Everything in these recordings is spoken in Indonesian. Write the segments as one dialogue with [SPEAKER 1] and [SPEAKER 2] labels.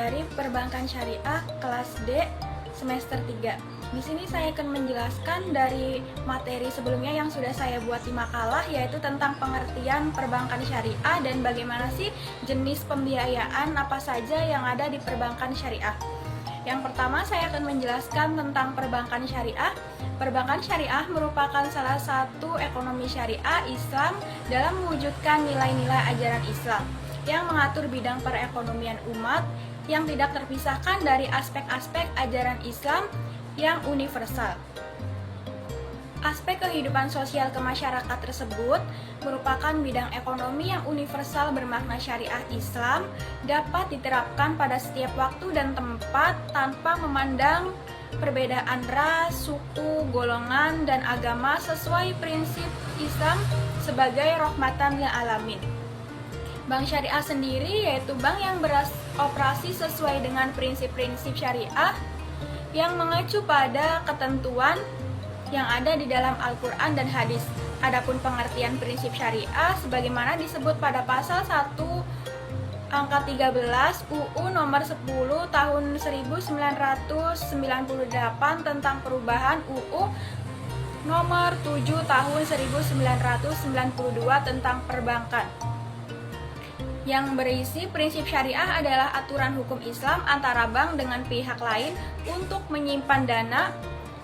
[SPEAKER 1] dari Perbankan Syariah kelas D semester 3. Di sini saya akan menjelaskan dari materi sebelumnya yang sudah saya buat di makalah, yaitu tentang pengertian perbankan syariah dan bagaimana sih jenis pembiayaan apa saja yang ada di perbankan syariah. Yang pertama saya akan menjelaskan tentang perbankan syariah. Perbankan syariah merupakan salah satu ekonomi syariah Islam dalam mewujudkan nilai-nilai ajaran Islam yang mengatur bidang perekonomian umat yang tidak terpisahkan dari aspek-aspek ajaran Islam yang universal. Aspek kehidupan sosial kemasyarakat tersebut merupakan bidang ekonomi yang universal bermakna syariah Islam dapat diterapkan pada setiap waktu dan tempat tanpa memandang perbedaan ras, suku, golongan, dan agama sesuai prinsip Islam sebagai rahmatan lil alamin. Bank syariah sendiri yaitu bank yang beroperasi sesuai dengan prinsip-prinsip syariah yang mengacu pada ketentuan yang ada di dalam Al-Quran dan hadis. Adapun pengertian prinsip syariah sebagaimana disebut pada pasal 1 angka 13 UU nomor 10 tahun 1998 tentang perubahan UU nomor 7 tahun 1992 tentang perbankan, yang berisi prinsip syariah adalah aturan hukum Islam antara bank dengan pihak lain untuk menyimpan dana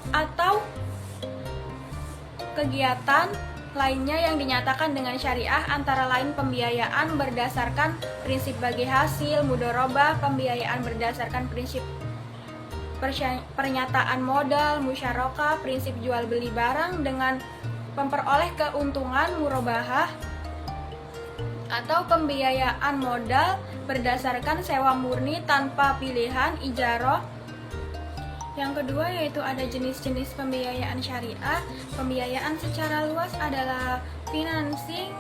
[SPEAKER 1] atau kegiatan lainnya yang dinyatakan dengan syariah, antara lain pembiayaan berdasarkan prinsip bagi hasil, mudharabah, pembiayaan berdasarkan prinsip pernyataan modal, musyarakah, prinsip jual beli barang dengan memperoleh keuntungan, murabahah, atau pembiayaan modal berdasarkan sewa murni tanpa pilihan, ijarah. Yang kedua yaitu ada jenis-jenis pembiayaan syariah. Pembiayaan secara luas adalah financing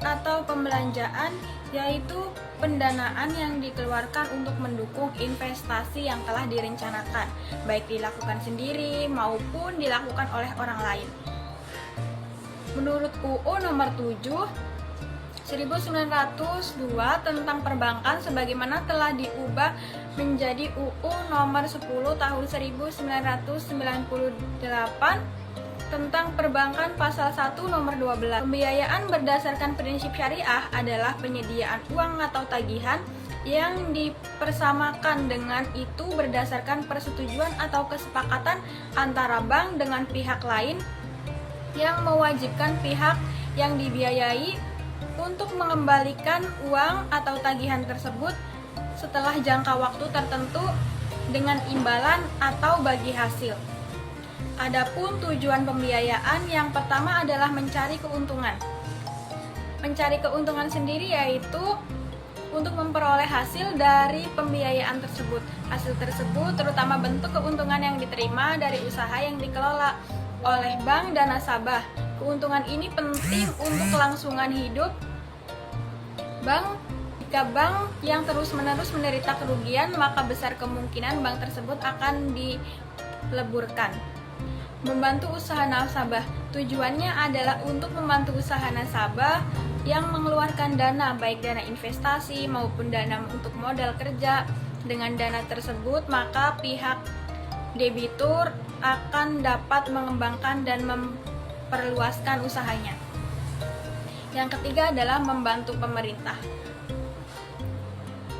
[SPEAKER 1] atau pembelanjaan, yaitu pendanaan yang dikeluarkan untuk mendukung investasi yang telah direncanakan, baik dilakukan sendiri maupun dilakukan oleh orang lain. Menurut UU nomor 7 1902 tentang perbankan sebagaimana telah diubah menjadi UU nomor 10 tahun 1998 tentang perbankan pasal 1 nomor 12. Pembiayaan berdasarkan prinsip syariah adalah penyediaan uang atau tagihan yang dipersamakan dengan itu berdasarkan persetujuan atau kesepakatan antara bank dengan pihak lain yang mewajibkan pihak yang dibiayai untuk mengembalikan uang atau tagihan tersebut setelah jangka waktu tertentu dengan imbalan atau bagi hasil. Adapun tujuan pembiayaan yang pertama adalah mencari keuntungan. Mencari keuntungan sendiri yaitu untuk memperoleh hasil dari pembiayaan tersebut. Hasil tersebut terutama bentuk keuntungan yang diterima dari usaha yang dikelola oleh bank dan nasabah. Keuntungan ini penting untuk kelangsungan hidup bank. Jika bank yang terus-menerus menderita kerugian, maka besar kemungkinan bank tersebut akan dileburkan. Membantu usaha nasabah. Tujuannya adalah untuk membantu usaha nasabah yang mengeluarkan dana, baik dana investasi maupun dana untuk modal kerja. Dengan dana tersebut, maka pihak debitur akan dapat mengembangkan dan memperluaskan usahanya. Yang ketiga adalah membantu pemerintah.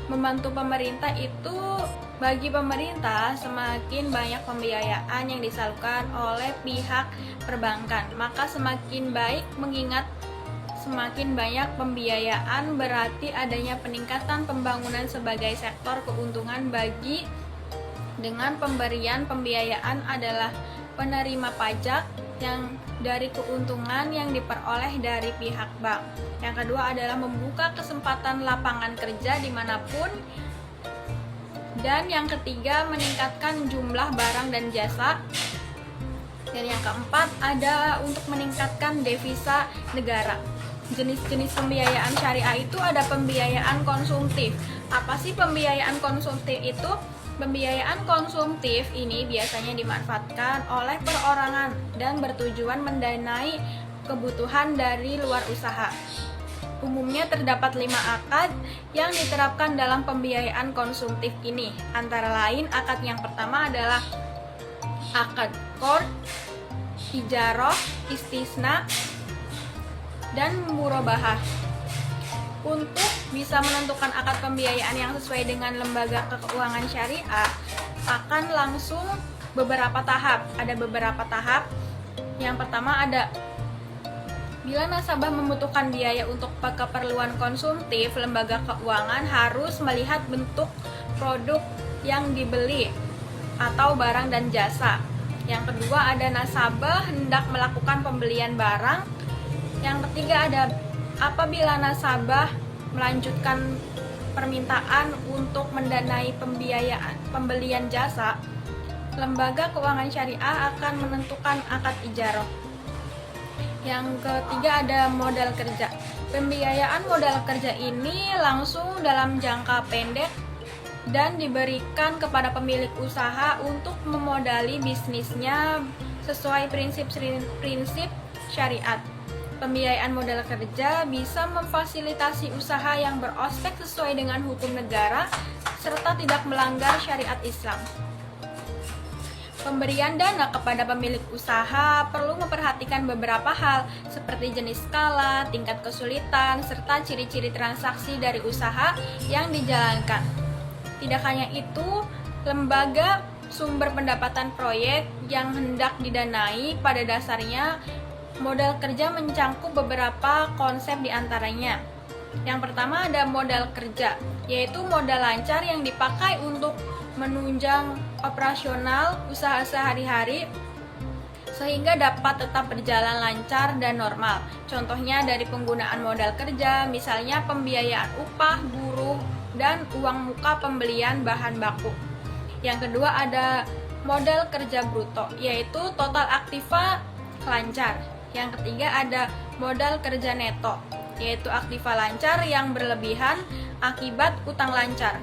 [SPEAKER 1] Membantu pemerintah itu bagi pemerintah semakin banyak pembiayaan yang disalurkan oleh pihak perbankan, maka semakin baik, mengingat semakin banyak pembiayaan berarti adanya peningkatan pembangunan sebagai sektor keuntungan bagi dengan pemberian pembiayaan adalah penerima pajak yang dari keuntungan yang diperoleh dari pihak bank. Yang kedua adalah membuka kesempatan lapangan kerja dimanapun. Dan yang ketiga meningkatkan jumlah barang dan jasa. Dan yang keempat ada untuk meningkatkan devisa negara. Jenis-jenis pembiayaan syariah itu ada pembiayaan konsumtif. Apa sih pembiayaan konsumtif itu? Pembiayaan konsumtif ini biasanya dimanfaatkan oleh perorangan dan bertujuan mendanai kebutuhan dari luar usaha. Umumnya terdapat 5 akad yang diterapkan dalam pembiayaan konsumtif ini. Antara lain, akad yang pertama adalah akad qard, ijarah, istisna, dan murabahah. Untuk bisa menentukan akad pembiayaan yang sesuai dengan lembaga keuangan syariah, akan langsung beberapa tahap. Ada beberapa tahap. Yang pertama ada bila nasabah membutuhkan biaya untuk keperluan konsumtif, lembaga keuangan harus melihat bentuk produk yang dibeli atau barang dan jasa. Yang kedua ada nasabah hendak melakukan pembelian barang. Yang ketiga ada apabila nasabah melanjutkan permintaan untuk mendanai pembelian jasa, lembaga keuangan syariah akan menentukan akad ijarah. Yang ketiga ada modal kerja. Pembiayaan modal kerja ini langsung dalam jangka pendek dan diberikan kepada pemilik usaha untuk memodali bisnisnya sesuai prinsip syariat. Pembiayaan modal kerja bisa memfasilitasi usaha yang berospek sesuai dengan hukum negara serta tidak melanggar syariat Islam. Pemberian dana kepada pemilik usaha perlu memperhatikan beberapa hal seperti jenis skala, tingkat kesulitan, serta ciri-ciri transaksi dari usaha yang dijalankan. Tidak hanya itu, lembaga sumber pendapatan proyek yang hendak didanai pada dasarnya modal kerja mencangkup beberapa konsep diantaranya. Yang pertama ada modal kerja, yaitu modal lancar yang dipakai untuk menunjang operasional usaha sehari-hari sehingga dapat tetap berjalan lancar dan normal. Contohnya dari penggunaan modal kerja, misalnya pembiayaan upah, buruh, dan uang muka pembelian bahan baku. Yang kedua ada modal kerja bruto, yaitu total aktiva lancar. Yang ketiga ada modal kerja neto, yaitu aktiva lancar yang berlebihan akibat utang lancar.